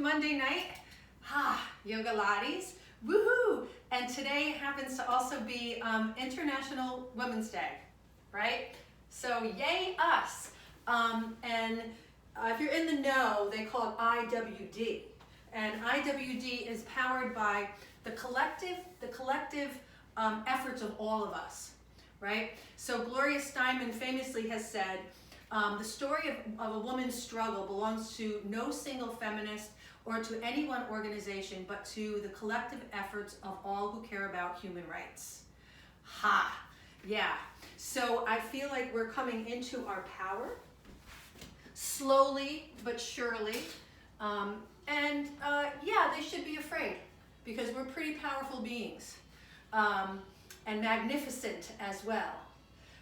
Monday night. Yogalates. Woohoo! And today happens to also be International Women's Day, right? So yay us. If you're in the know, they call it IWD. And IWD is powered by the collective efforts of all of us, right? So Gloria Steinem famously has said, the story of a woman's struggle belongs to no single feminist or to any one organization, but to the collective efforts of all who care about human rights. Yeah. So I feel like we're coming into our power, slowly but surely. Yeah, they should be afraid because we're pretty powerful beings and magnificent as well.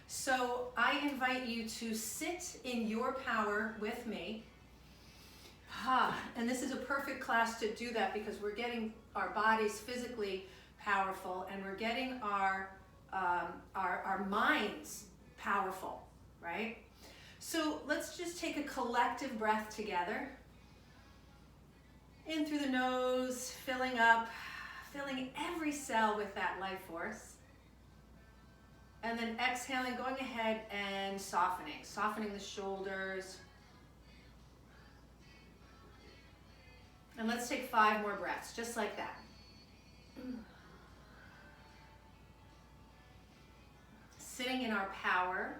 So I invite you to sit in your power with me. And this is a perfect class to do that because we're getting our bodies physically powerful and we're getting our minds powerful, right? So let's just take a collective breath together. In through the nose, filling every cell with that life force. And then exhaling, going ahead and softening the shoulders. And let's take 5 more breaths, just like that. Sitting in our power.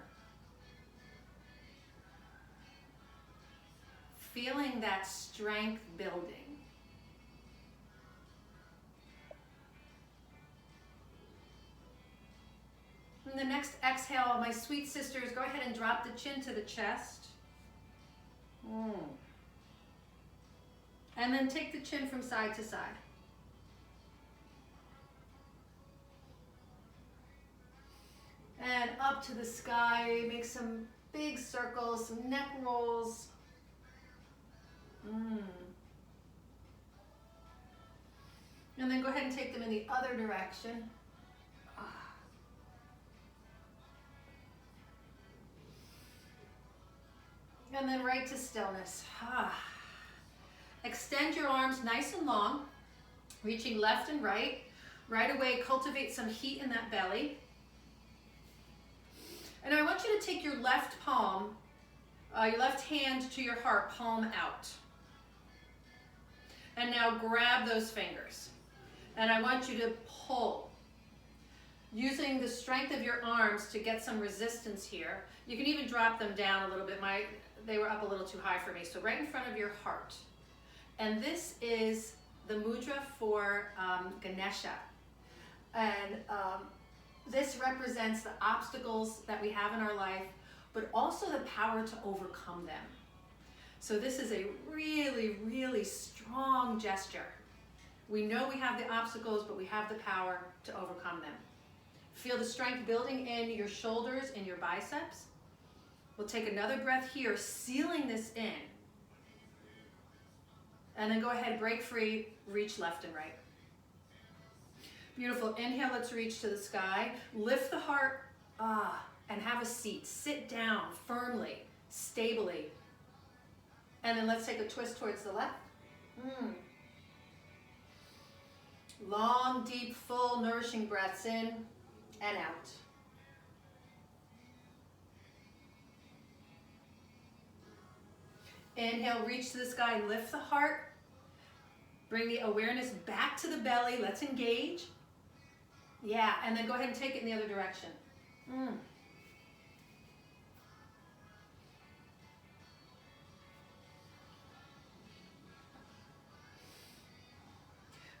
Feeling that strength building. And the next exhale, my sweet sisters, go ahead and drop the chin to the chest. And then take the chin from side to side. And up to the sky, make some big circles, some neck rolls. And then go ahead and take them in the other direction. And then right to stillness. Extend your arms nice and long, reaching left and right. Right away, cultivate some heat in that belly. And I want you to take your left palm, your left hand to your heart, palm out. And now grab those fingers. And I want you to pull, using the strength of your arms to get some resistance here. You can even drop them down a little bit. They were up a little too high for me. So right in front of your heart. And this is the mudra for Ganesha. And this represents the obstacles that we have in our life, but also the power to overcome them. So this is a really, really strong gesture. We know we have the obstacles, but we have the power to overcome them. Feel the strength building in your shoulders and your biceps. We'll take another breath here, sealing this in. And then go ahead, break free, reach left and right. Beautiful. Inhale, let's reach to the sky. Lift the heart, and have a seat. Sit down firmly, stably. And then let's take a twist towards the left. Long, deep, full, nourishing breaths in and out. Inhale, reach to the sky, lift the heart. Bring the awareness back to the belly. Let's engage. Yeah, and then go ahead and take it in the other direction.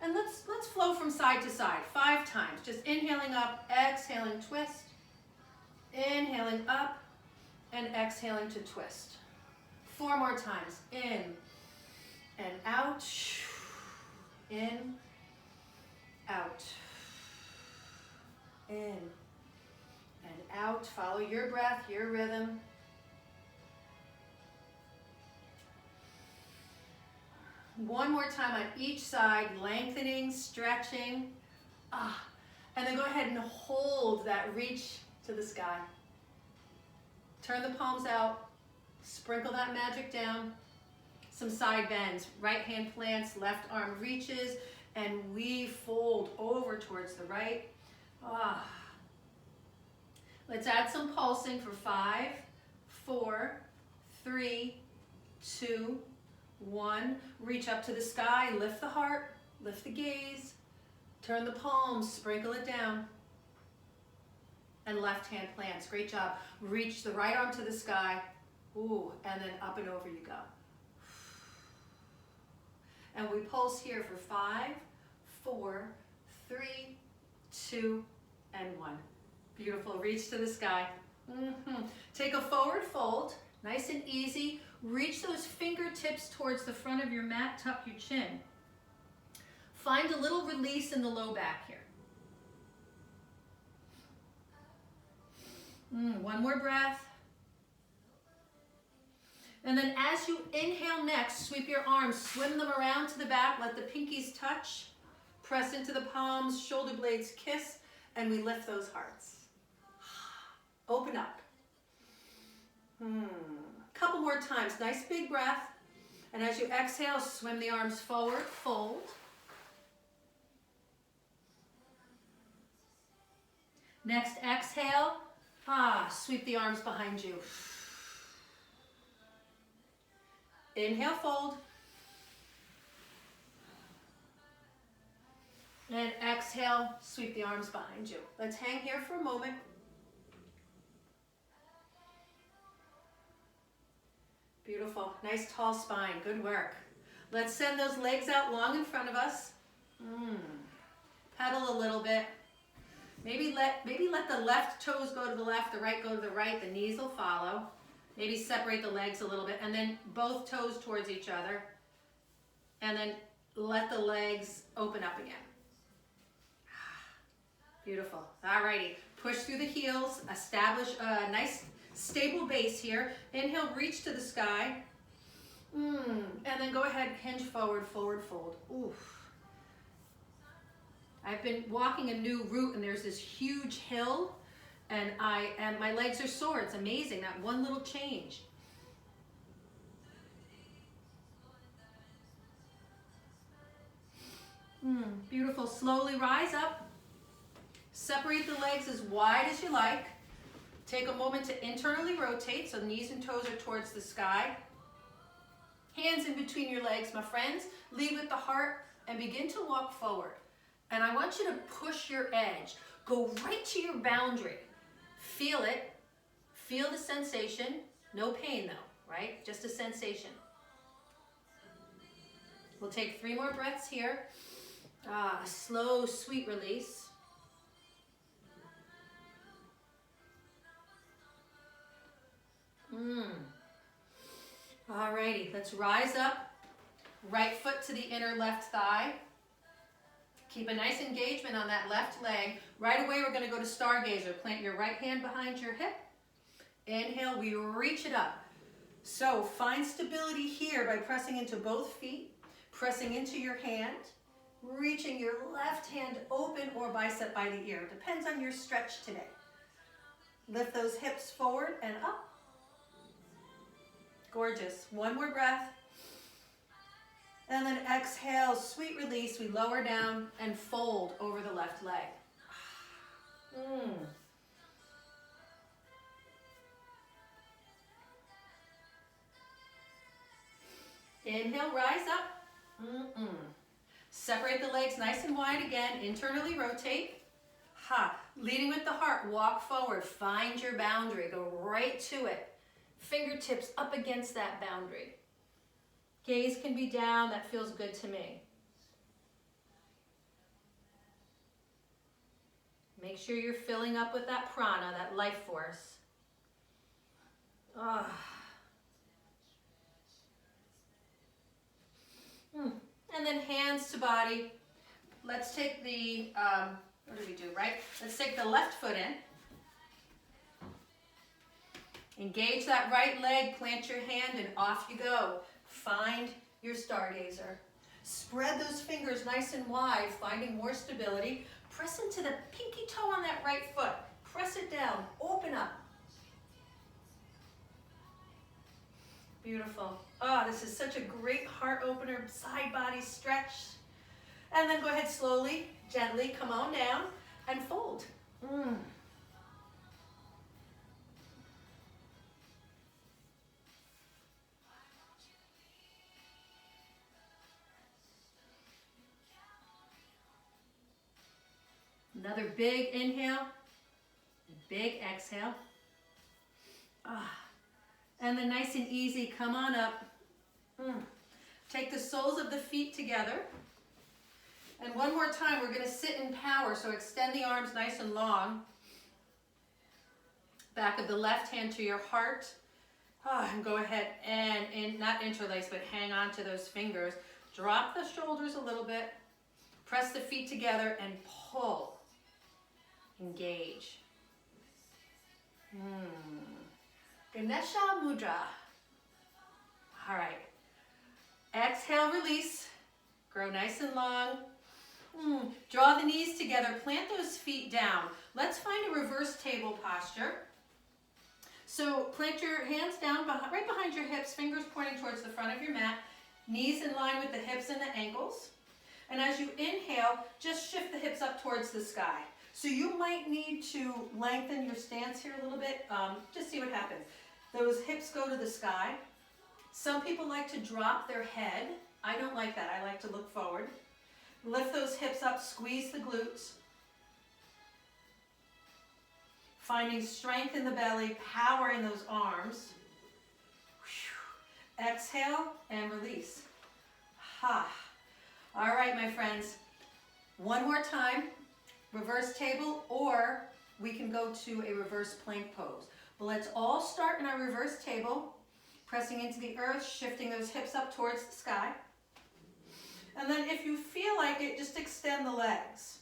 And let's flow from side to side 5 times. Just inhaling up, exhaling, twist. Inhaling up and exhaling to twist. 4 more times. In and out. In, out. In and out. Follow your breath, your rhythm. One more time on each side, lengthening, stretching. And then go ahead and hold that reach to the sky. Turn the palms out, sprinkle that magic down. some side bends. Right hand plants, left arm reaches, and we fold over towards the right. Ah. Let's add some pulsing for 5, 4, 3, 2, 1. Reach up to the sky, lift the heart, lift the gaze, turn the palms, sprinkle it down. And left hand plants, great job. Reach the right arm to the sky, ooh, and then up and over you go. And we pulse here for 5, 4, 3, 2, and 1. Beautiful, reach to the sky. Take a forward fold, nice and easy. Reach those fingertips towards the front of your mat, tuck your chin. Find a little release in the low back here. One more breath. And then as you inhale next, sweep your arms, swim them around to the back, let the pinkies touch, press into the palms, shoulder blades kiss, and we lift those hearts. Open up. Couple more times, nice big breath. And as you exhale, swim the arms forward, fold. Next exhale, sweep the arms behind you. Inhale, fold. And exhale, sweep the arms behind you. Let's hang here for a moment. Beautiful, nice tall spine, good work. Let's send those legs out long in front of us. Pedal a little bit. Maybe let the left toes go to the left, the right go to the right, the knees will follow. Maybe separate the legs a little bit and then both toes towards each other. And then let the legs open up again. Beautiful. Alrighty, push through the heels, establish a nice stable base here. Inhale, reach to the sky. And then go ahead, hinge forward, forward fold. Oof. I've been walking a new route and there's this huge hill and my legs are sore. It's amazing, that one little change. Beautiful, slowly rise up. Separate the legs as wide as you like. Take a moment to internally rotate so knees and toes are towards the sky. Hands in between your legs, my friends. Lead with the heart and begin to walk forward. And I want you to push your edge. Go right to your boundary. Feel it. Feel the sensation. No pain though, right? Just a sensation. We'll take 3 more breaths here. Slow, sweet release. Alrighty, let's rise up. Right foot to the inner left thigh. Keep a nice engagement on that left leg. Right away, we're going to go to Stargazer. Plant your right hand behind your hip. Inhale, we reach it up. So find stability here by pressing into both feet, pressing into your hand, reaching your left hand open or bicep by the ear. Depends on your stretch today. Lift those hips forward and up. Gorgeous. One more breath. And then exhale, sweet release. We lower down and fold over the left leg. Inhale, rise up. Separate the legs nice and wide again. Internally rotate. Leading with the heart, walk forward. Find your boundary. Go right to it. Fingertips up against that boundary. Gaze can be down. That feels good to me. Make sure you're filling up with that prana, that life force. And then hands to body. Let's take the, what do we do, right? Let's take the left foot in. Engage that right leg, plant your hand, and off you go. Find your Stargazer. Spread those fingers nice and wide, finding more stability. Press into the pinky toe on that right foot. Press it down, open up. Beautiful. Oh, this is such a great heart opener, side body stretch. And then go ahead slowly, gently, come on down and fold. Another big inhale, big exhale. And then nice and easy, come on up. Take the soles of the feet together. And one more time, we're going to sit in power. So extend the arms nice and long. Back of the left hand to your heart. And go ahead and not interlace, but hang on to those fingers. Drop the shoulders a little bit. Press the feet together and pull. Engage. Ganesha Mudra. All right. Exhale, release. Grow nice and long. Draw the knees together. Plant those feet down. Let's find a reverse table posture. So plant your hands down right behind your hips, fingers pointing towards the front of your mat. Knees in line with the hips and the ankles. And as you inhale, just shift the hips up towards the sky. So you might need to lengthen your stance here a little bit. Just see what happens. Those hips go to the sky. Some people like to drop their head. I don't like that. I like to look forward. Lift those hips up, squeeze the glutes. Finding strength in the belly, power in those arms. Exhale and release. All right, my friends. One more time. Reverse table, or we can go to a reverse plank pose. But let's all start in our reverse table, pressing into the earth, shifting those hips up towards the sky. And then if you feel like it, just extend the legs.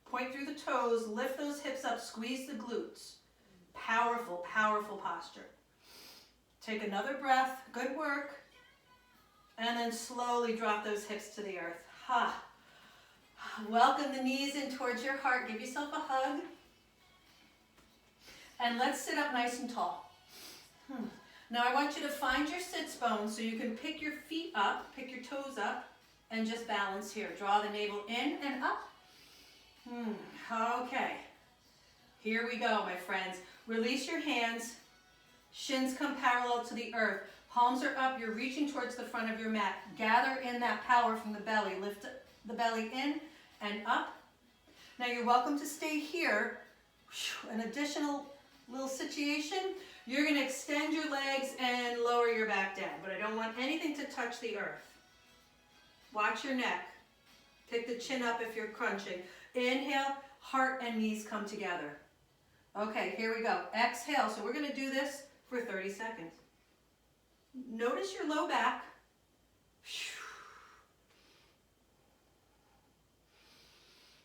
Point through the toes, lift those hips up, squeeze the glutes. Powerful, powerful posture. Take another breath, good work. And then slowly drop those hips to the earth. Welcome the knees in towards your heart. Give yourself a hug. And let's sit up nice and tall. Now I want you to find your sits bones so you can pick your feet up, pick your toes up, and just balance here. Draw the navel in and up. Okay. Here we go, my friends. Release your hands. Shins come parallel to the earth. Palms are up. You're reaching towards the front of your mat. Gather in that power from the belly. Lift the belly in and up. Now you're welcome to stay here. An additional little situation. You're going to extend your legs and lower your back down, but I don't want anything to touch the earth. Watch your neck. Pick the chin up if you're crunching. Inhale, heart and knees come together. Okay, here we go. Exhale. So we're going to do this for 30 seconds. Notice your low back.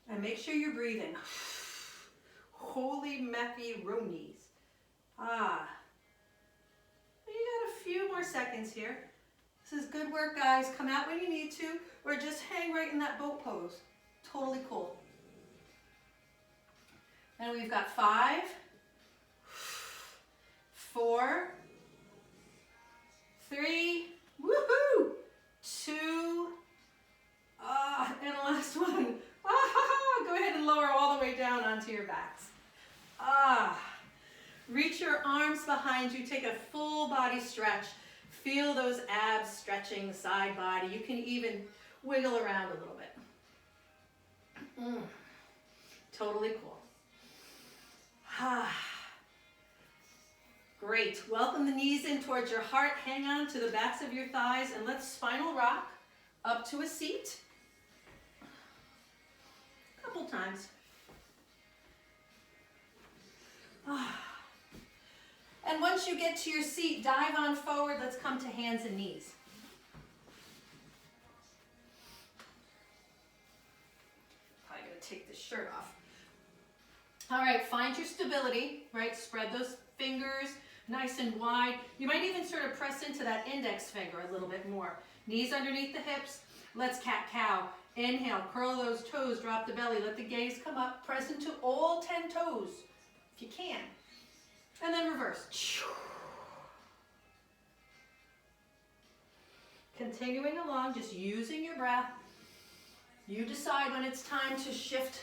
And make sure you're breathing. Holy macaronis. You got a few more seconds here. This is good work, guys. Come out when you need to, or just hang right in that boat pose. Totally cool. And we've got 5, 4, 3, woohoo, 2, and last one. Go ahead and lower all the way down onto your backs. Reach your arms behind you. Take a full body stretch. Feel those abs stretching, side body. You can even wiggle around a little bit. Totally cool. Great. Welcome the knees in towards your heart. Hang on to the backs of your thighs and let's spinal rock up to a seat. A couple times. And once you get to your seat, dive on forward. Let's come to hands and knees. Probably going to take this shirt off. All right, find your stability, right? Spread those fingers nice and wide. You might even sort of press into that index finger a little bit more. Knees underneath the hips. Let's cat-cow. Inhale, curl those toes, drop the belly, let the gaze come up. Press into all 10 toes, if you can. And then reverse. Continuing along, just using your breath. You decide when it's time to shift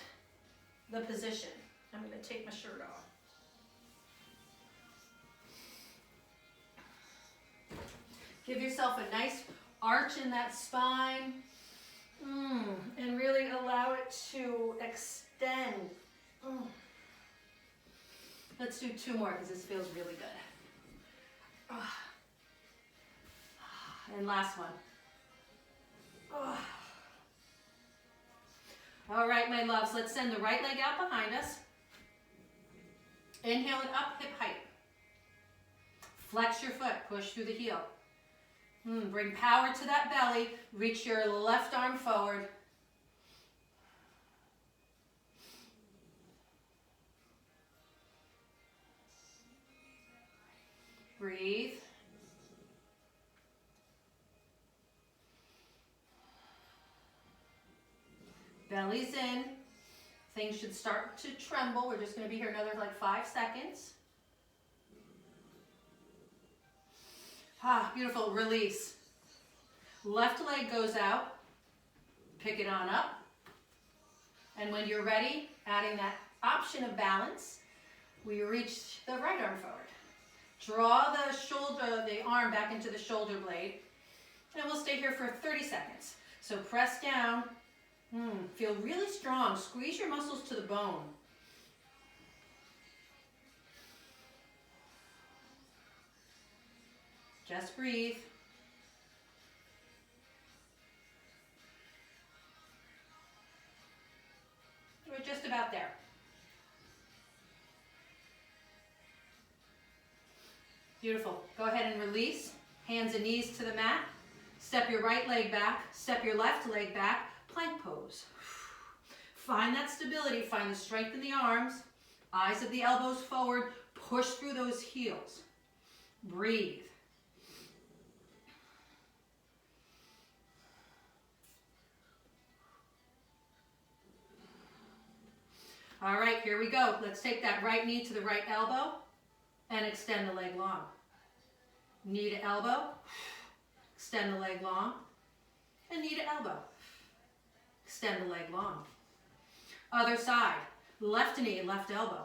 the position. I'm going to take my shirt off. Give yourself a nice arch in that spine. And really allow it to extend. Let's do 2 more because this feels really good. And last one. All right, my loves, let's send the right leg out behind us. Inhale it up, hip height. Flex your foot, push through the heel. Bring power to that belly. Reach your left arm forward. Breathe. Belly's in. Things should start to tremble. We're just going to be here another like 5 seconds. Beautiful. Release. Left leg goes out. Pick it on up. And when you're ready, adding that option of balance, we reach the right arm forward. Draw the arm back into the shoulder blade. And we'll stay here for 30 seconds. So press down. Feel really strong. Squeeze your muscles to the bone. Just breathe. We're just about there. Beautiful. Go ahead and release. Hands and knees to the mat. Step your right leg back. Step your left leg back. Plank pose. Find that stability. Find the strength in the arms. Eyes of the elbows forward. Push through those heels. Breathe. All right, here we go. Let's take that right knee to the right elbow and extend the leg long. Knee to elbow, extend the leg long, and knee to elbow, extend the leg long. Other side, left knee, left elbow,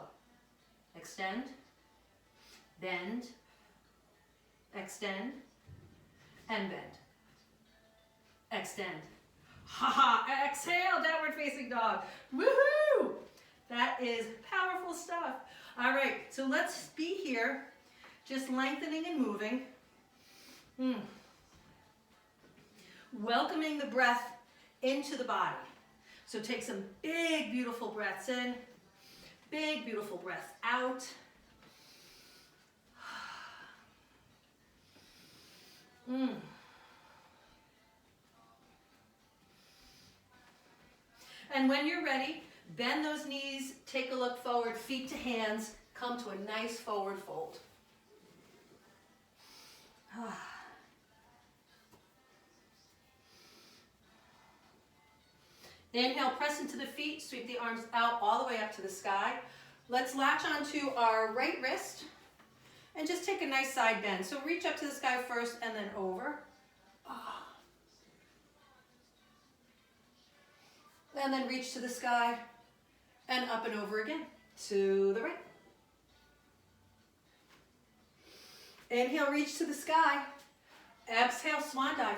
extend, bend, extend, and bend. Extend. Exhale, downward facing dog. Woohoo! That is powerful stuff. All right, so let's be here, just lengthening and moving. Welcoming the breath into the body. So take some big, beautiful breaths in, big, beautiful breaths out. And when you're ready, bend those knees, take a look forward, feet to hands, come to a nice forward fold. Inhale, press into the feet, sweep the arms out all the way up to the sky. Let's latch onto our right wrist and just take a nice side bend. So reach up to the sky first and then over. And then reach to the sky and up and over again to the right. Inhale, reach to the sky. Exhale, swan dive.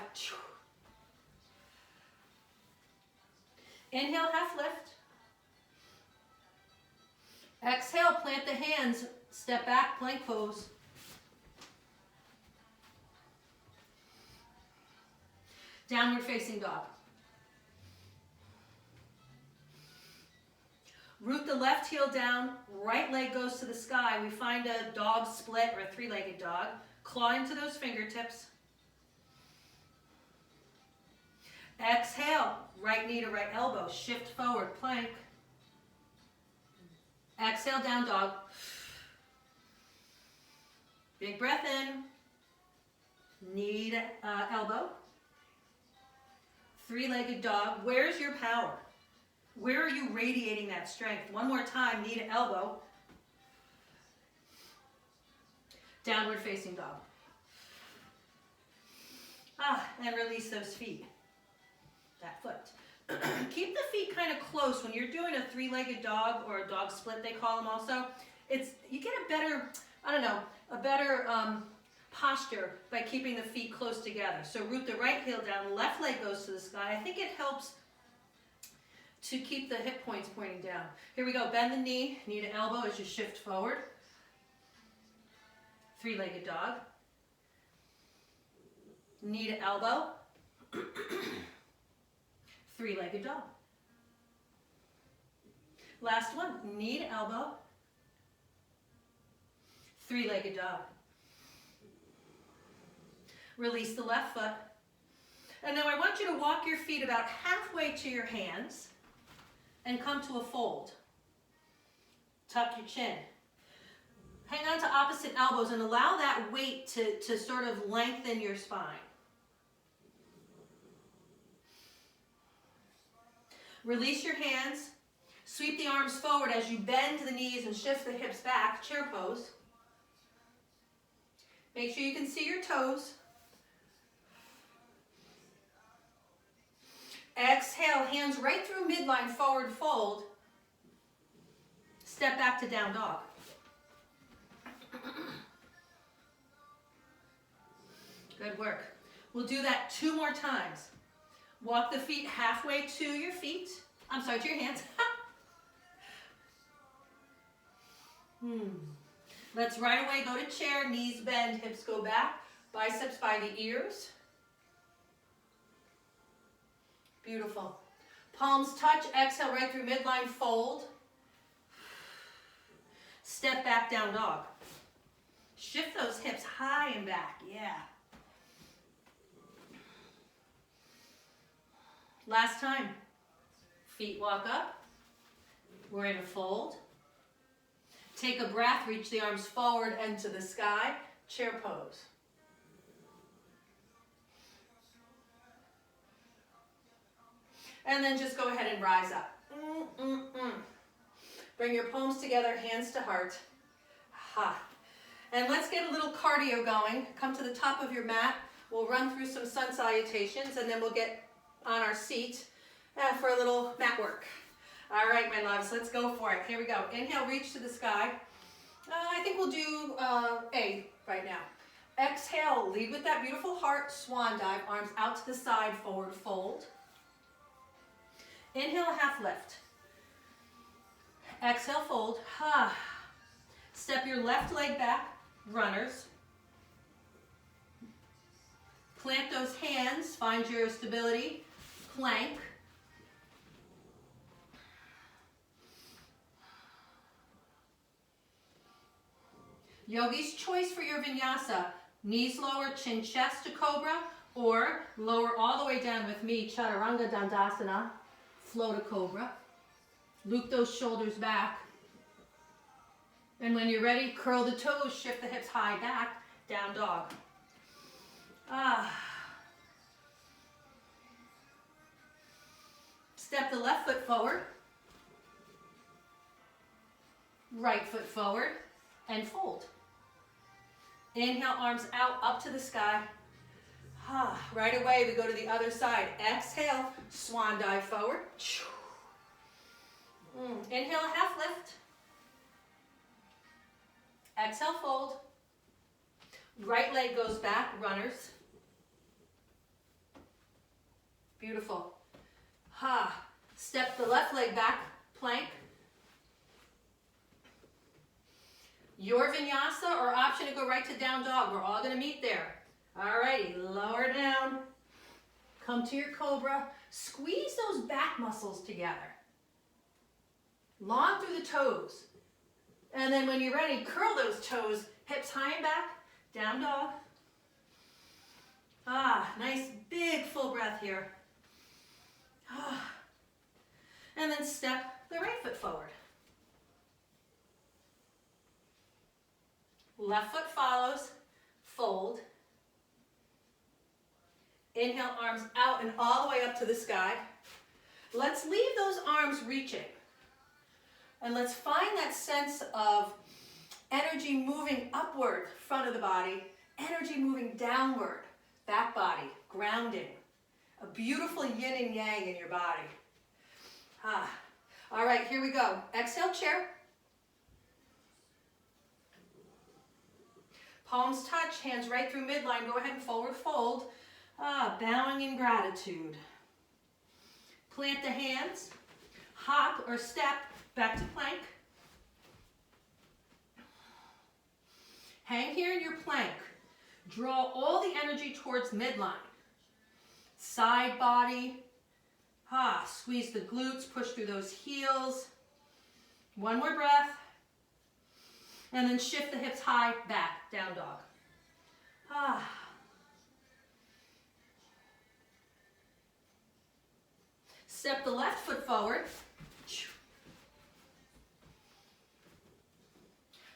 Inhale, half lift. Exhale, plant the hands, step back, plank pose. Downward facing dog. Root the left heel down, right leg goes to the sky. We find a dog split or a three-legged dog. Claw into those fingertips. Exhale, right knee to right elbow. Shift forward, plank. Exhale, down dog. Big breath in. Knee to elbow. Three-legged dog. Where's your power? Where are you radiating that strength? One more time, knee to elbow. Downward facing dog. And release those feet, that foot. Keep the feet kind of close when you're doing a three-legged dog, or a dog split they call them also. You get a better, I don't know, a better posture by keeping the feet close together. So root the right heel down, left leg goes to the sky. I think it helps to keep the hip points pointing down. Here we go, bend the knee to elbow as you shift forward. Three-legged dog. Knee to elbow. Three-legged dog. Last one, knee to elbow. Three-legged dog. Release the left foot. And now I want you to walk your feet about halfway to your hands and come to a fold. Tuck your chin. Hang on to opposite elbows and allow that weight to sort of lengthen your spine. Release your hands. Sweep the arms forward as you bend the knees and shift the hips back, chair pose. Make sure you can see your toes. Exhale, hands right through midline, forward fold. Step back to down dog. Good work. We'll do that 2 more times. Walk the feet halfway to your feet. I'm sorry, to your hands. Let's right away go to chair, knees bend, hips go back, biceps by the ears. Beautiful. Palms touch, exhale right through midline, fold. Step back, down dog. Shift those hips high and back, yeah. Last time. Feet walk up. We're in a fold. Take a breath, reach the arms forward and to the sky, chair pose. And then just go ahead and rise up. Bring your palms together, hands to heart. And let's get a little cardio going. Come to the top of your mat. We'll run through some sun salutations and then we'll get on our seat for a little mat work. All right, my loves, let's go for it. Here we go. Inhale, reach to the sky. I think we'll do A right now. Exhale, lead with that beautiful heart, swan dive, arms out to the side, forward fold. Inhale, half lift. Exhale, fold. Step your left leg back, runners. Plant those hands, find your stability, plank. Yogi's choice for your vinyasa, knees lower, chin chest to cobra, or lower all the way down with me, chaturanga dandasana, flow to cobra. Loop those shoulders back. And when you're ready, curl the toes, shift the hips high back, down dog. Step the left foot forward. Right foot forward and fold. Inhale, arms out, up to the sky. Right away, we go to the other side. Exhale, swan dive forward. Inhale, half lift. Exhale, fold. Right leg goes back, runners. Beautiful. Step the left leg back, plank. Your vinyasa or option to go right to down dog. We're all going to meet there. Alrighty, lower down. Come to your cobra. Squeeze those back muscles together. Long through the toes. And then when you're ready, curl those toes, hips high and back, down dog. Nice big full breath here. And then step the right foot forward. Left foot follows, fold. Inhale, arms out and all the way up to the sky. Let's leave those arms reaching. And let's find that sense of energy moving upward, front of the body, energy moving downward, back body, grounding. A beautiful yin and yang in your body. All right, here we go. Exhale, chair. Palms touch, hands right through midline. Go ahead and forward fold. Bowing in gratitude. Plant the hands. Hop or step back to plank. Hang here in your plank. Draw all the energy towards midline. Side body. Squeeze the glutes, push through those heels. One more breath. And then shift the hips high, back, down dog. Step the left foot forward.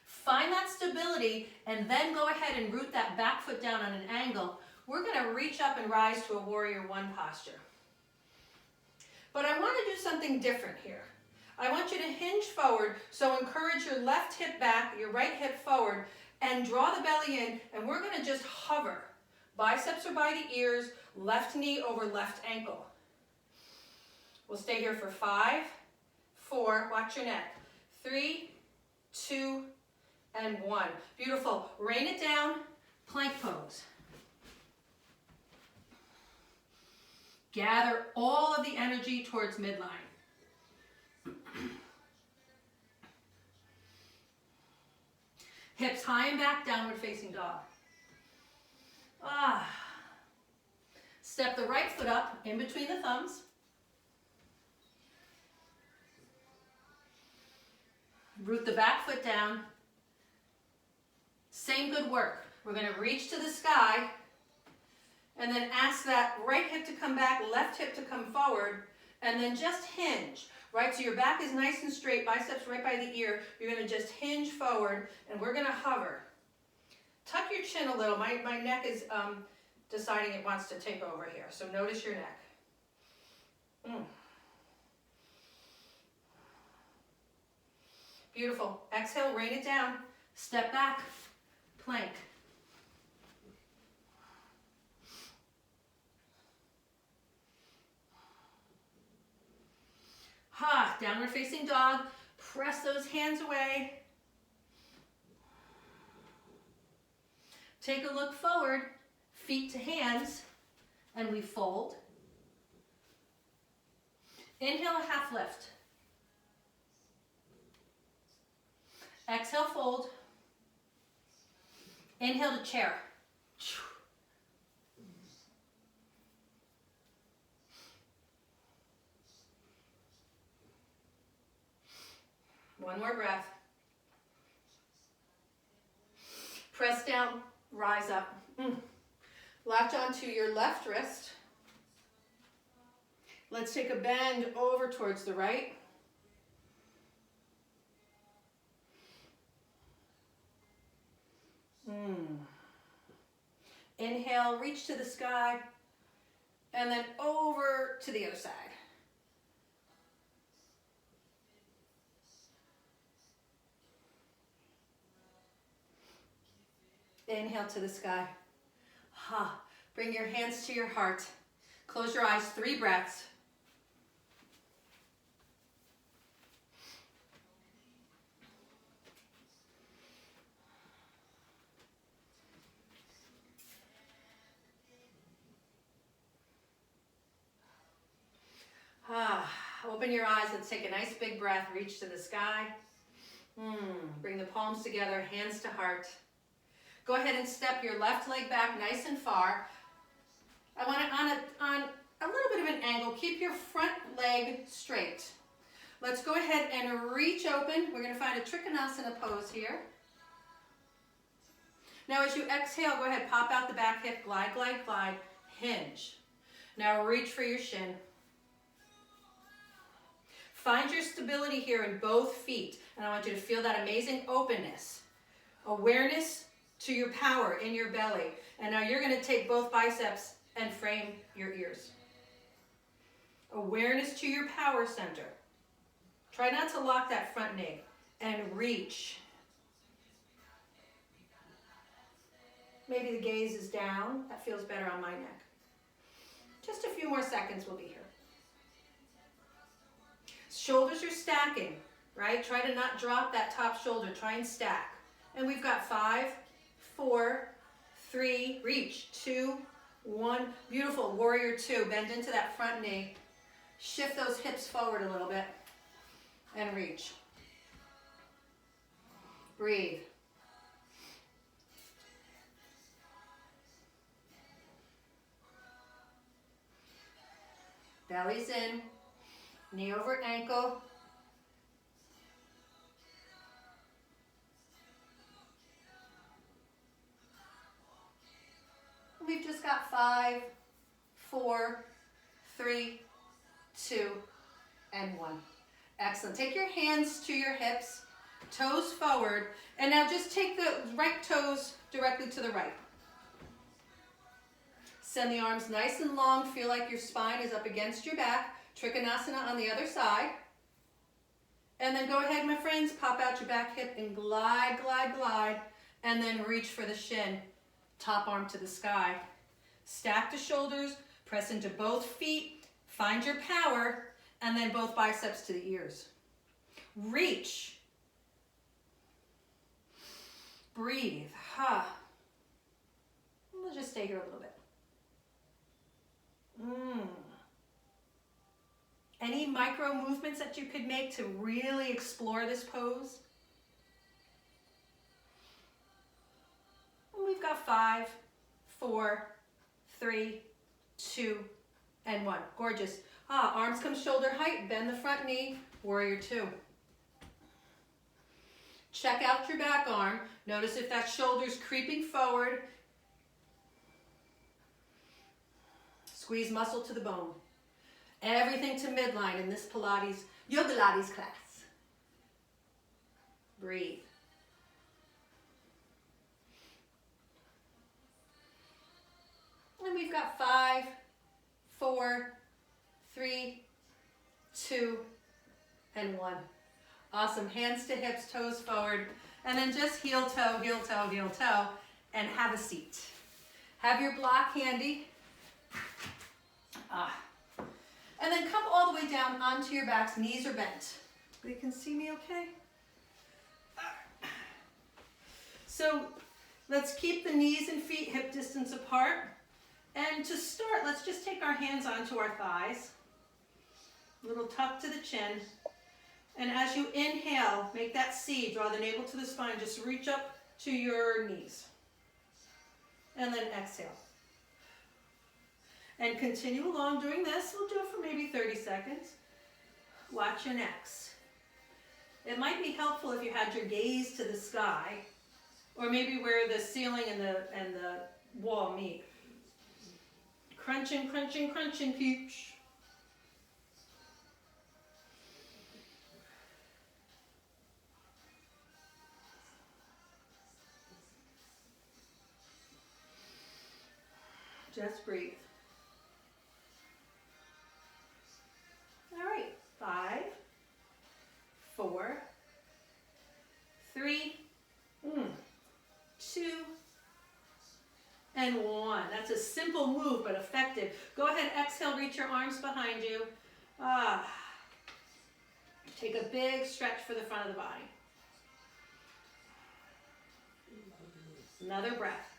Find that stability and then go ahead and root that back foot down on an angle. We're going to reach up and rise to a warrior one posture. But I want to do something different here. I want you to hinge forward, so encourage your left hip back, your right hip forward, and draw the belly in, and we're going to just hover. Biceps are by the ears, left knee over left ankle. We'll stay here for 5, 4, watch your neck, 3, 2, and 1. Beautiful. Rain it down, plank pose. Gather all of the energy towards midline. Hips high and back, downward facing dog. Step the right foot up in between the thumbs. Root the back foot down. Same good work. We're going to reach to the sky and then ask that right hip to come back, left hip to come forward, and then just hinge. Right, so your back is nice and straight, biceps right by the ear. You're going to just hinge forward, and we're going to hover. Tuck your chin a little. My neck is deciding it wants to take over here, so notice your neck. Beautiful. Exhale, rain it down. Step back, plank. Downward facing dog. Press those hands away. Take a look forward, feet to hands, and we fold. Inhale, a half lift. Exhale, fold. Inhale to chair. One more breath. Press down, rise up. Latch onto your left wrist. Let's take a bend over towards the right. Inhale, reach to the sky, and then over to the other side. Inhale to the sky. Bring your hands to your heart. Close your eyes, 3 breaths. Open your eyes. Let's take a nice big breath. Reach to the sky. Bring the palms together, hands to heart. Go ahead and step your left leg back nice and far. I want it on a little bit of an angle. Keep your front leg straight. Let's go ahead and reach open. We're going to find a Trikonasana pose here. Now as you exhale, go ahead, pop out the back hip, glide, glide, glide, hinge. Now reach for your shin. Find your stability here in both feet. And I want you to feel that amazing openness. Awareness to your power in your belly. And now you're going to take both biceps and frame your ears. Awareness to your power center. Try not to lock that front knee. And reach. Maybe the gaze is down. That feels better on my neck. Just a few more seconds, we'll be here. Shoulders are stacking, right? Try to not drop that top shoulder. Try and stack. And we've got 5, 4, 3, reach, 2, 1. Beautiful. Warrior 2. Bend into that front knee. Shift those hips forward a little bit and reach. Breathe. Belly's in, knee over ankle. We've just got 5, 4, 3, 2, and 1. Excellent. Take your hands to your hips, toes forward, and now just take the right toes directly to the right. Send the arms nice and long. Feel like your spine is up against your back. Trikonasana on the other side. And then go ahead, my friends, pop out your back hip and glide, glide, glide. And then reach for the shin. Top arm to the sky. Stack the shoulders. Press into both feet. Find your power. And then both biceps to the ears. Reach. Breathe. We'll just stay here a little bit. Any micro movements that you could make to really explore this pose? And we've got 5, 4, 3, 2, and 1. Gorgeous. Arms come shoulder height. Bend the front knee. Warrior 2. Check out your back arm. Notice if that shoulder's creeping forward. Squeeze muscle to the bone. Everything to midline in this Pilates, yogalates class. Breathe. And we've got 5, 4, 3, 2, and 1. Awesome. Hands to hips, toes forward. And then just heel, toe, heel, toe, heel, toe. And have a seat. Have your block handy. And then come all the way down onto your backs. Knees are bent. You can see me okay? So let's keep the knees and feet hip distance apart. And to start, let's just take our hands onto our thighs. A little tuck to the chin. And as you inhale, make that C. Draw the navel to the spine. Just reach up to your knees. And then exhale. And continue along doing this. We'll do it for maybe 30 seconds. Watch your necks. It might be helpful if you had your gaze to the sky, or maybe where the ceiling and the wall meet. Crunching, crunching, crunching, peeps. Just breathe. All right, 5, 4, 3, 2, and 1. That's a simple move, but effective. Go ahead, exhale, reach your arms behind you. Take a big stretch for the front of the body. Another breath.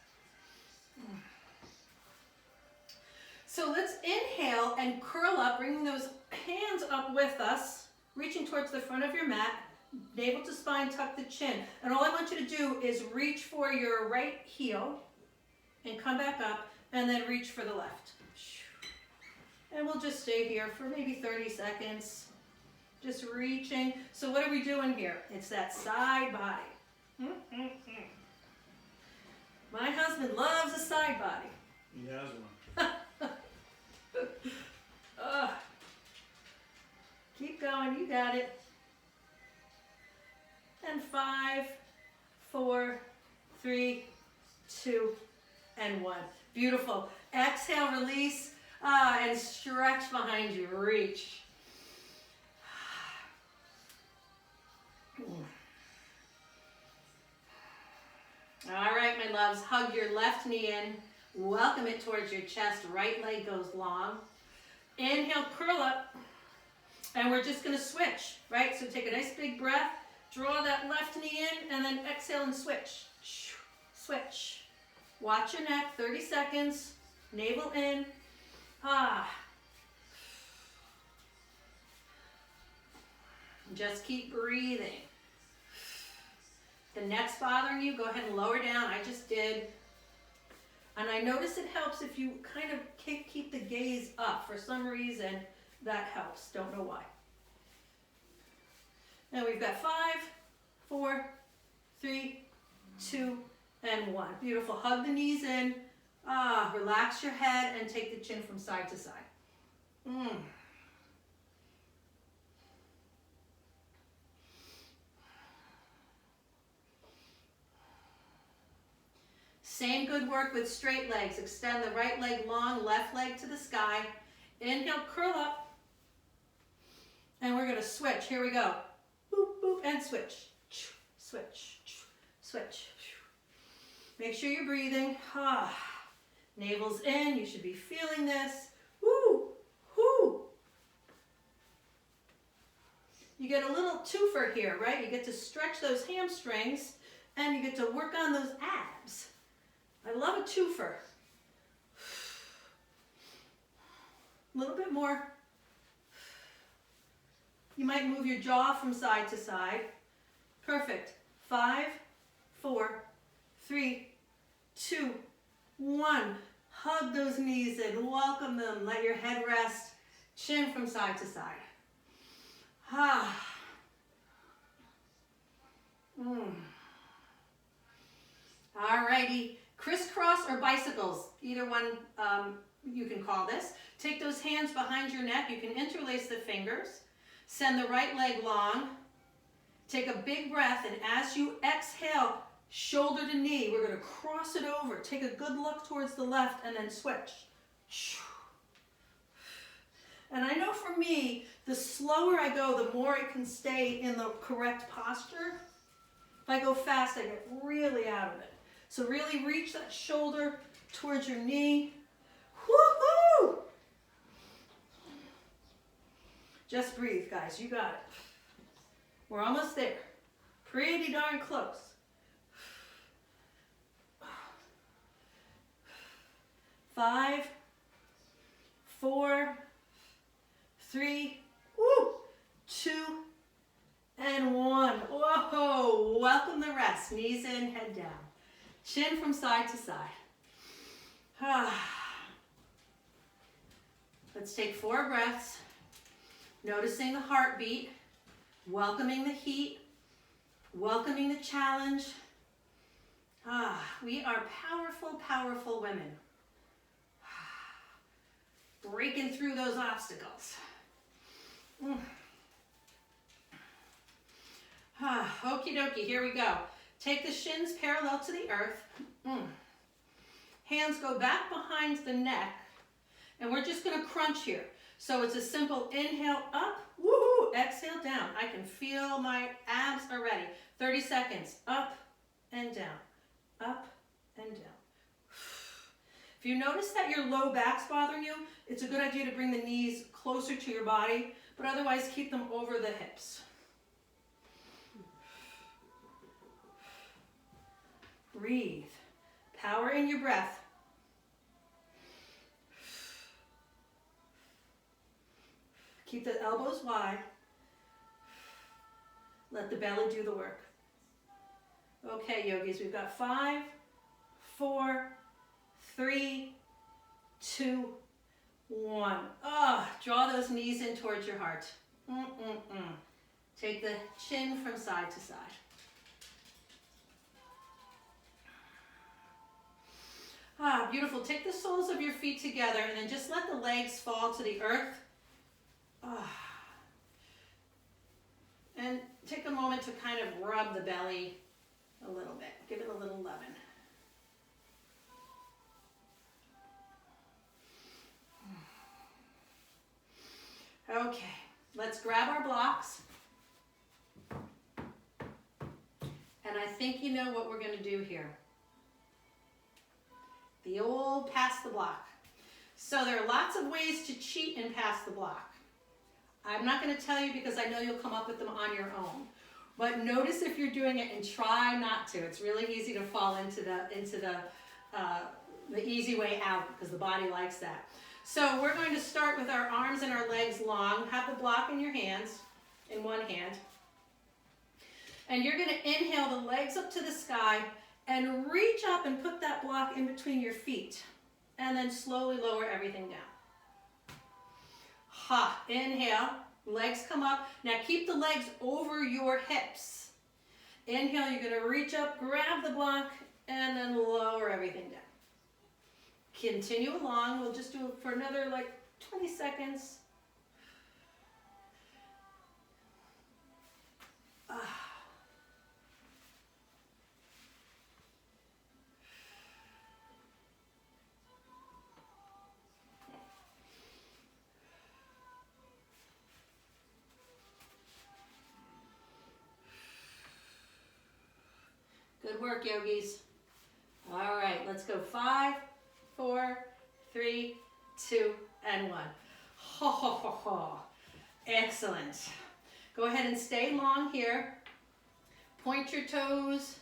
So let's inhale and curl up, bringing those hands up with us, reaching towards the front of your mat, navel to spine, tuck the chin. And all I want you to do is reach for your right heel and come back up, and then reach for the left. And we'll just stay here for maybe 30 seconds, just reaching. So what are we doing here? It's that side body. My husband loves a side body. He has one. Keep going, you got it. And 5, 4, 3, 2, and 1. Beautiful. Exhale, release, and stretch behind you. Reach. All right, my loves, hug your left knee in. Welcome it towards your chest. Right leg goes long. Inhale, curl up. And we're just going to switch, right? So take a nice big breath. Draw that left knee in and then exhale and switch. Switch. Watch your neck, 30 seconds. Navel in. Ah. Just keep breathing. The neck's bothering you, go ahead and lower down. I just did. And I notice it helps if you kind of keep the gaze up. For some reason, that helps. Don't know why. Now we've got 5, 4, 3, 2, and 1. Beautiful. Hug the knees in. Relax your head and take the chin from side to side. Same good work with straight legs. Extend the right leg long, left leg to the sky. Inhale, curl up. And we're going to switch. Here we go. Boop, boop, and switch. Switch, switch. Make sure you're breathing. Navel's in. You should be feeling this. Woo, whoo. You get a little twofer here, right? You get to stretch those hamstrings and you get to work on those abs. I love a twofer. A little bit more. You might move your jaw from side to side. Perfect. 5, 4, 3, 2, 1. Hug those knees in. Welcome them. Let your head rest. Chin from side to side. Alrighty. Crisscross or bicycles, either one you can call this. Take those hands behind your neck. You can interlace the fingers. Send the right leg long. Take a big breath, and as you exhale, shoulder to knee, we're going to cross it over. Take a good look towards the left and then switch. And I know for me, the slower I go, the more I can stay in the correct posture. If I go fast, I get really out of it. So really reach that shoulder towards your knee. Woohoo! Just breathe, guys. You got it. We're almost there. Pretty darn close. 5, 4, 3, 2, and 1. Whoa! Welcome the rest. Knees in, head down. Chin from side to side. Let's take 4 breaths. Noticing the heartbeat. Welcoming the heat. Welcoming the challenge. We are powerful, powerful women. Breaking through those obstacles. Okie dokie, here we go. Take the shins parallel to the earth. Hands go back behind the neck. And we're just going to crunch here. So it's a simple inhale up. Woohoo! Exhale down. I can feel my abs are ready. 30 seconds. Up and down. Up and down. If you notice that your low back's bothering you, it's a good idea to bring the knees closer to your body, but otherwise keep them over the hips. Breathe. Power in your breath. Keep the elbows wide. Let the belly do the work. Okay, yogis, we've got 5, 4, 3, 2, 1. Draw those knees in towards your heart. Take the chin from side to side. Beautiful. Take the soles of your feet together and then just let the legs fall to the earth. And take a moment to kind of rub the belly a little bit. Give it a little loving. Okay, let's grab our blocks. And I think you know what we're going to do here. The old pass the block. So there are lots of ways to cheat and pass the block. I'm not going to tell you because I know you'll come up with them on your own. But notice if you're doing it and try not to. It's really easy to fall into the easy way out because the body likes that. So we're going to start with our arms and our legs long. Have the block in your hands, in one hand. And you're going to inhale the legs up to the sky and reach up and put that block in between your feet. And then slowly lower everything down. Ha, inhale, legs come up. Now keep the legs over your hips. Inhale, you're going to reach up, grab the block, and then lower everything down. Continue along. We'll just do it for another like 20 seconds. Good work, yogis. All right, let's go. 5, 4, 3, 2, and 1. Ho, ho, ho, ho. Excellent. Go ahead and stay long here. Point your toes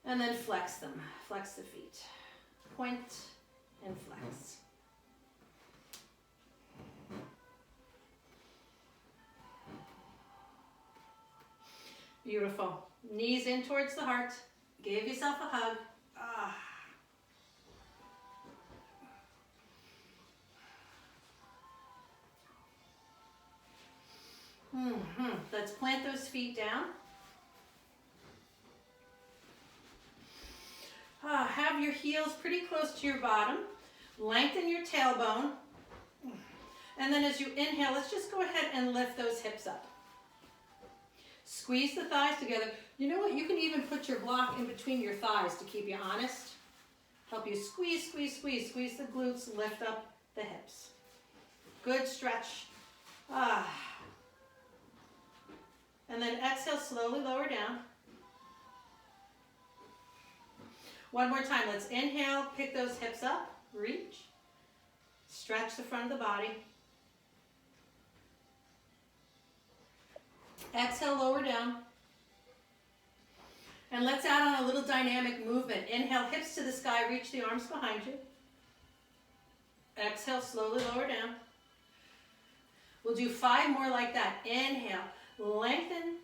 and then flex them. Flex the feet. Point and flex. Beautiful. Knees in towards the heart. Give yourself a hug. Let's plant those feet down. Have your heels pretty close to your bottom. Lengthen your tailbone. And then as you inhale, let's just go ahead and lift those hips up. Squeeze the thighs together. You know what? You can even put your block in between your thighs to keep you honest. Help you squeeze, squeeze, squeeze. Squeeze the glutes, lift up the hips. Good stretch. And then exhale, slowly lower down. One more time. Let's inhale, pick those hips up, reach. Stretch the front of the body. Exhale, lower down. And let's add on a little dynamic movement. Inhale, hips to the sky, reach the arms behind you. Exhale, slowly lower down. We'll do 5 more like that. Inhale, lengthen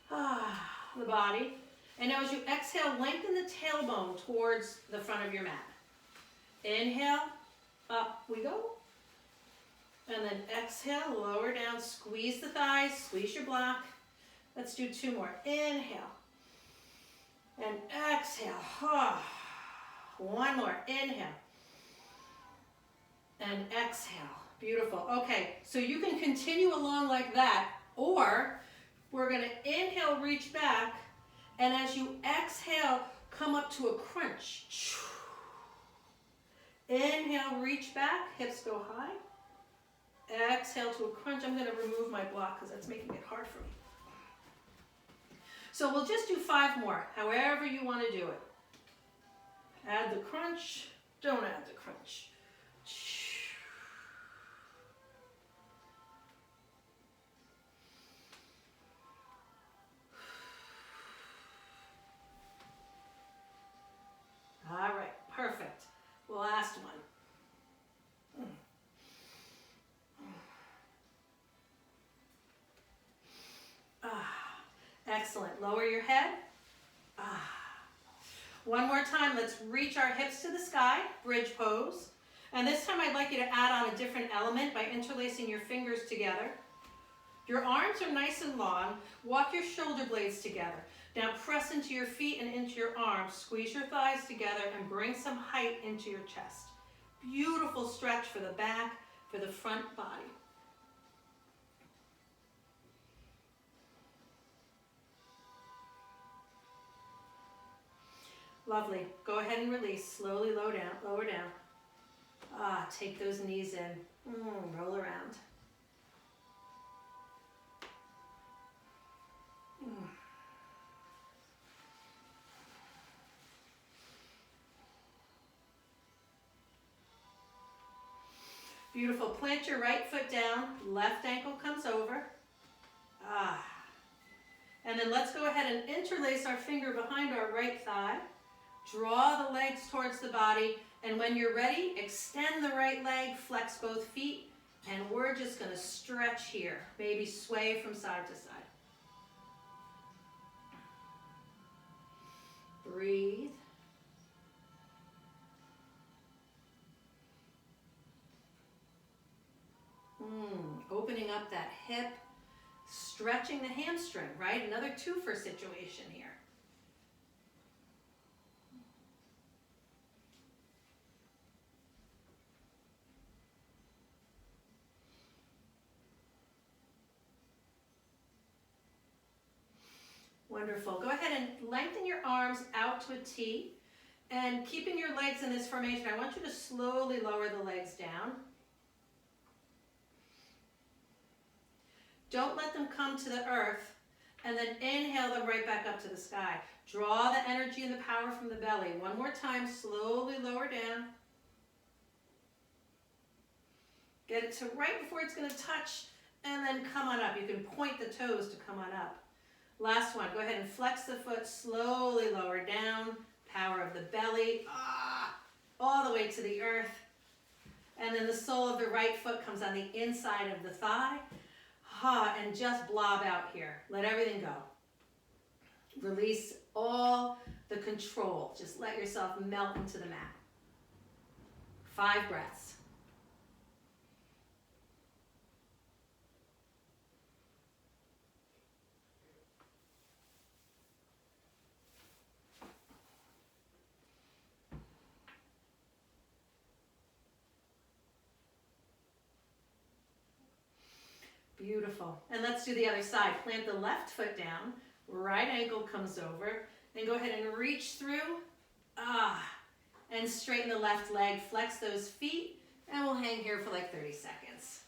the body. And now as you exhale, lengthen the tailbone towards the front of your mat. Inhale, up we go. And then exhale, lower down, squeeze the thighs, squeeze your block. Let's do 2 more. Inhale. And exhale. 1 more. Inhale. And exhale. Beautiful. Okay, so you can continue along like that, or we're going to inhale, reach back, and as you exhale, come up to a crunch. Inhale, reach back, hips go high. Exhale to a crunch. I'm going to remove my block because that's making it hard for me. So we'll just do 5 more, however you want to do it. Add the crunch, don't add the crunch. All right, perfect. Last one. Excellent. Lower your head. One more time. Let's reach our hips to the sky. Bridge pose. And this time I'd like you to add on a different element by interlacing your fingers together. Your arms are nice and long. Walk your shoulder blades together. Now press into your feet and into your arms. Squeeze your thighs together and bring some height into your chest. Beautiful stretch for the back, for the front body. Lovely. Go ahead and release. Slowly lower down. Take those knees in. Roll around. Beautiful. Plant your right foot down, left ankle comes over. Ah. And then let's go ahead and interlace our finger behind our right thigh. Draw the legs towards the body, and when you're ready, extend the right leg, flex both feet, and we're just going to stretch here. Maybe sway from side to side. Breathe. Opening up that hip, stretching the hamstring, right? Another twofer situation here. Wonderful. Go ahead and lengthen your arms out to a T. And keeping your legs in this formation, I want you to slowly lower the legs down. Don't let them come to the earth, and then inhale them right back up to the sky. Draw the energy and the power from the belly. One more time, slowly lower down. Get it to right before it's going to touch, and then come on up. You can point the toes to come on up. Last one, go ahead and flex the foot, slowly lower down. Power of the belly, all the way to the earth. And then the sole of the right foot comes on the inside of the thigh. And just blob out here. Let everything go. Release all the control. Just let yourself melt into the mat. 5 breaths. Beautiful. And let's do the other side. Plant the left foot down. Right ankle comes over. And go ahead and reach through. And straighten the left leg. Flex those feet. And we'll hang here for like 30 seconds.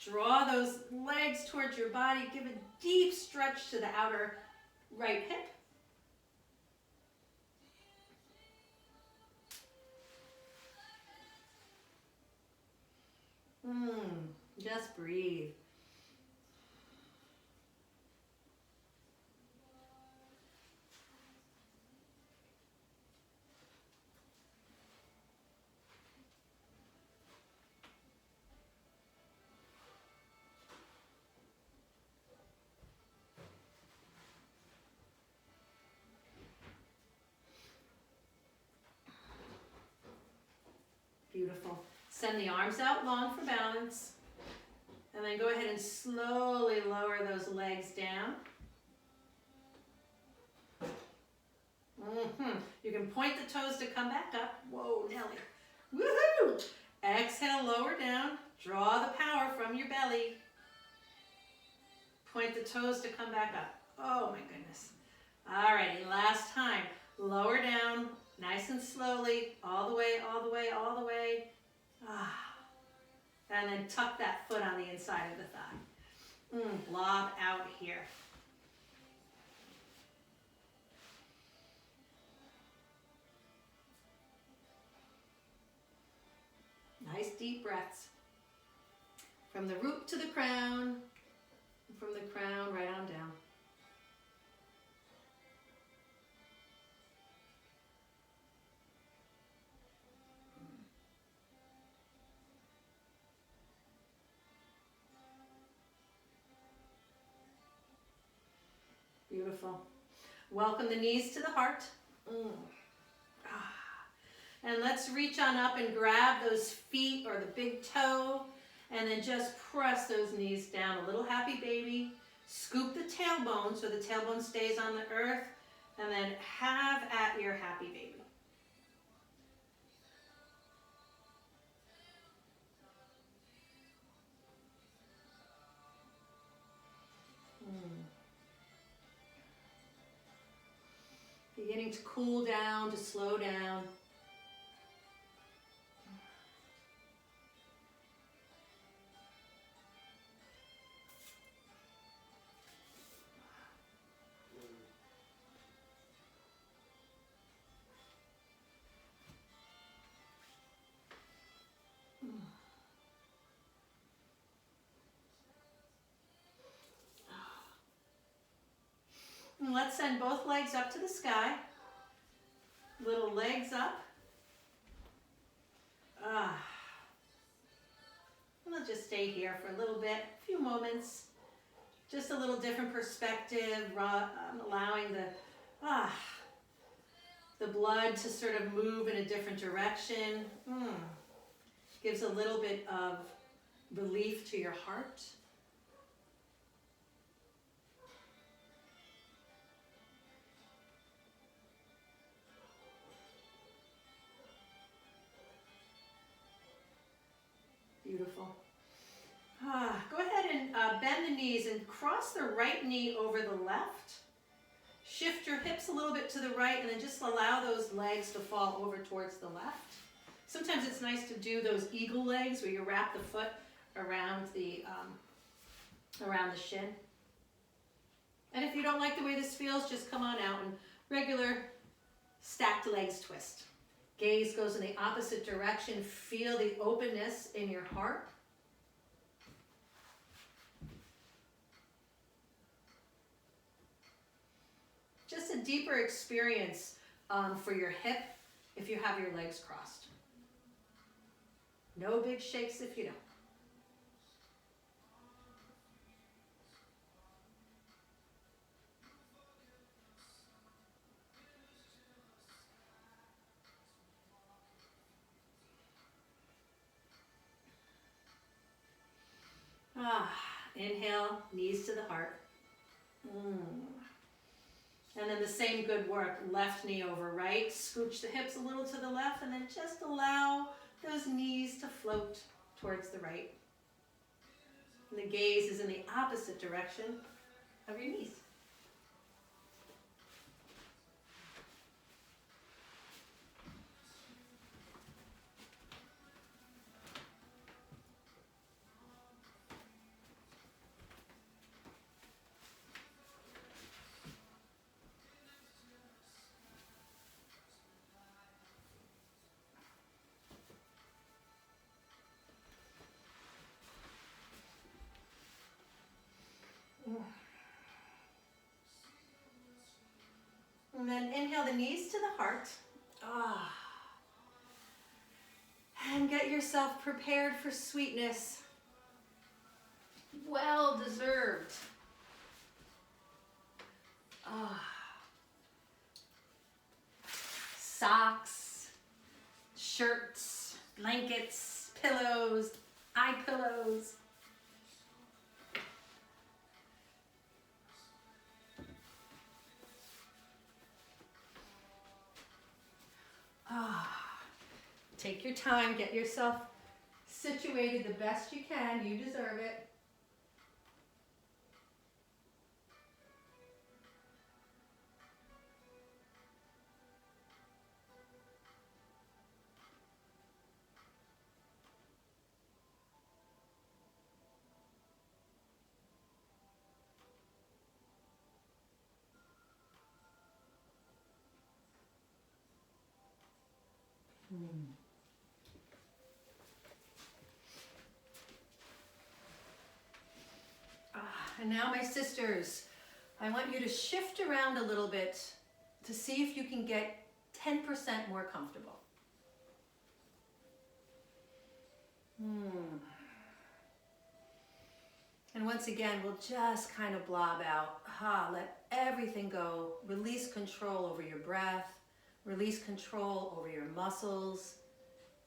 Draw those legs towards your body. Give a deep stretch to the outer right hip. Just breathe. Beautiful. Send the arms out long for balance. And then go ahead and slowly lower those legs down. You can point the toes to come back up. Whoa, Nelly. Woohoo! Exhale, lower down. Draw the power from your belly. Point the toes to come back up. Oh my goodness. Alrighty, last time. Lower down, nice and slowly, all the way, all the way, all the way. And then tuck that foot on the inside of the thigh. Blob out here. Nice deep breaths. From the root to the crown, from the crown right on down. Beautiful. Welcome the knees to the heart. And let's reach on up and grab those feet or the big toe, and then just press those knees down. A little happy baby. Scoop the tailbone so the tailbone stays on the earth, and then have at your happy baby. Beginning to cool down, to slow down. let's send both legs up to the sky. Little legs up. We'll just stay here for a little bit, a few moments. Just a little different perspective, allowing the blood to sort of move in a different direction. Gives a little bit of relief to your heart. Beautiful. Go ahead and bend the knees and cross the right knee over the left. Shift your hips a little bit to the right and then just allow those legs to fall over towards the left. Sometimes it's nice to do those eagle legs where you wrap the foot around the shin. And if you don't like the way this feels, just come on out and regular stacked legs twist. Gaze goes in the opposite direction. Feel the openness in your heart. Just a deeper experience for your hip if you have your legs crossed. No big shakes if you don't. Inhale, knees to the heart. And then the same good work, left knee over right. Scooch the hips a little to the left and then just allow those knees to float towards the right. And the gaze is in the opposite direction of your knees. And then inhale the knees to the heart. And get yourself prepared for sweetness. Well deserved. Socks, shirts, blankets, pillows, eye pillows. Take your time, get yourself situated the best you can. You deserve it. And now, my sisters, I want you to shift around a little bit to see if you can get 10% more comfortable. And once again, we'll just kind of blob out. Let everything go. Release control over your breath. Release control over your muscles.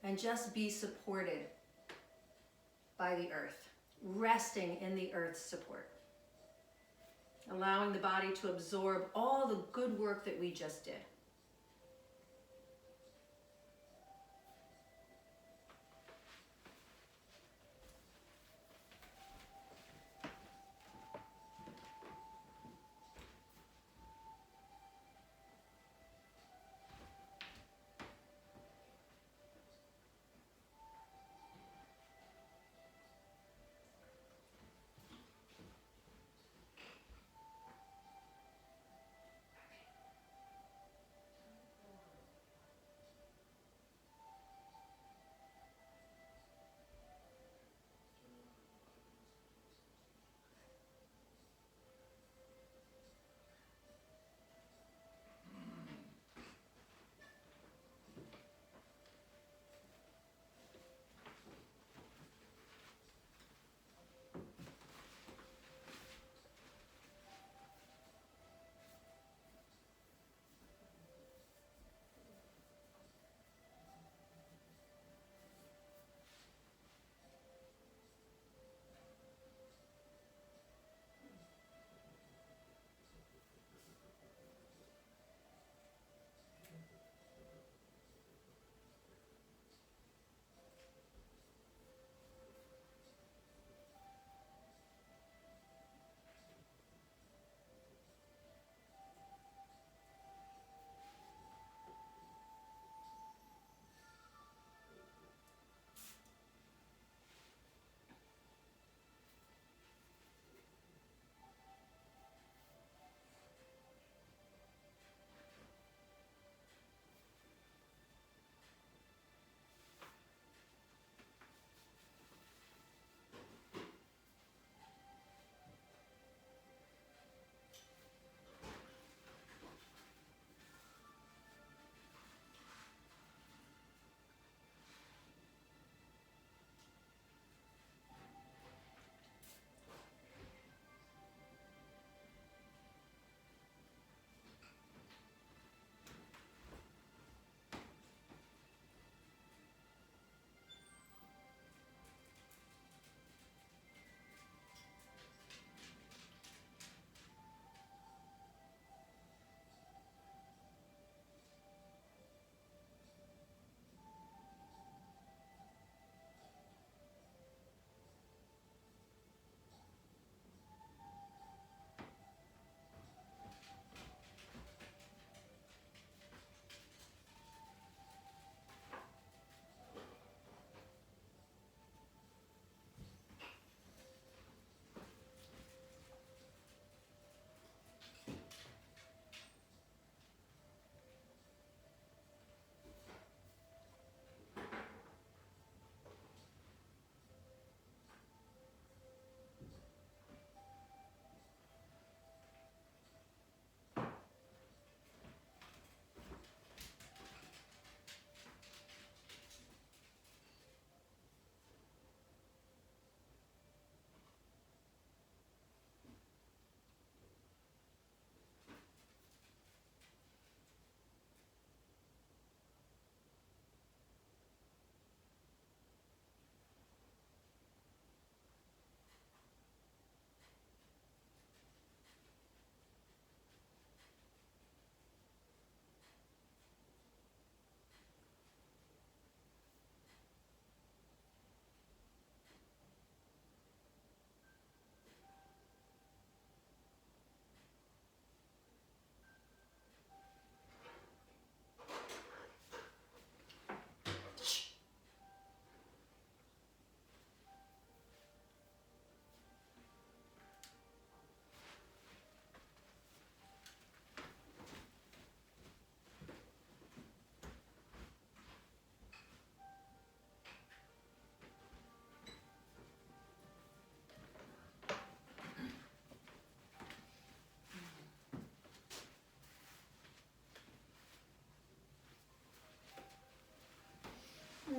And just be supported by the earth. Resting in the earth's support. Allowing the body to absorb all the good work that we just did.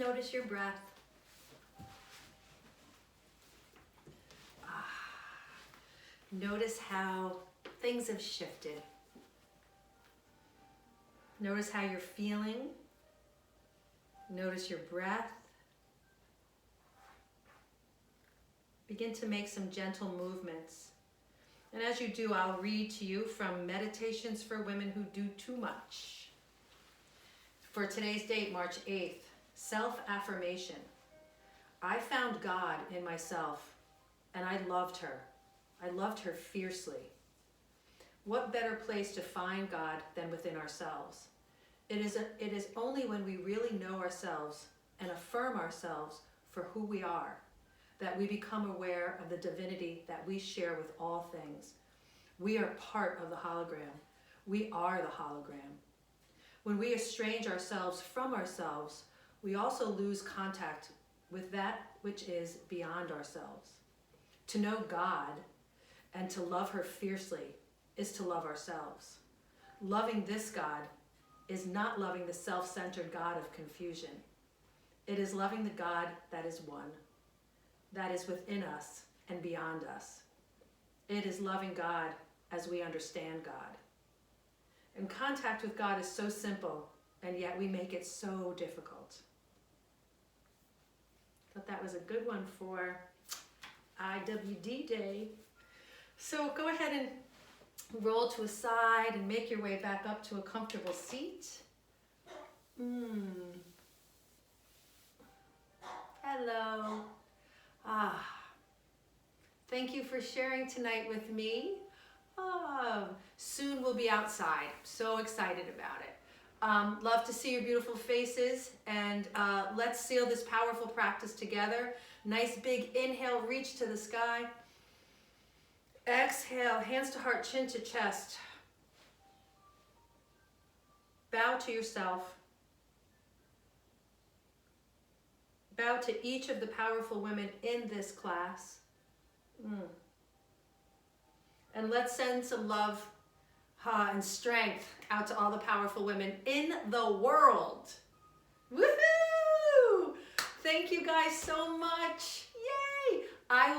notice your breath. Notice how things have shifted. Notice how you're feeling. Notice your breath. Begin to make some gentle movements. And as you do, I'll read to you from Meditations for Women Who Do Too Much. For today's date, March 8th, self-affirmation. I found God in myself, and I loved her. I loved her fiercely. What better place to find God than within ourselves? It is only when we really know ourselves and affirm ourselves for who we are that we become aware of the divinity that we share with all things. We are part of the hologram. We are the hologram. When we estrange ourselves from ourselves, we also lose contact with that which is beyond ourselves. To know God and to love her fiercely is to love ourselves. Loving this God is not loving the self-centered God of confusion. It is loving the God that is one, that is within us and beyond us. It is loving God as we understand God. And contact with God is so simple, and yet we make it so difficult. Thought that was a good one for IWD Day. So go ahead and roll to a side and make your way back up to a comfortable seat. Hello. Thank you for sharing tonight with me. Soon we'll be outside. So excited about it. Love to see your beautiful faces, and let's seal this powerful practice together. Nice big inhale, reach to the sky. Exhale, hands to heart, chin to chest. Bow to yourself. Bow to each of the powerful women in this class. And let's send some love and strength out to all the powerful women in the world. Woohoo! Thank you guys so much. Yay! I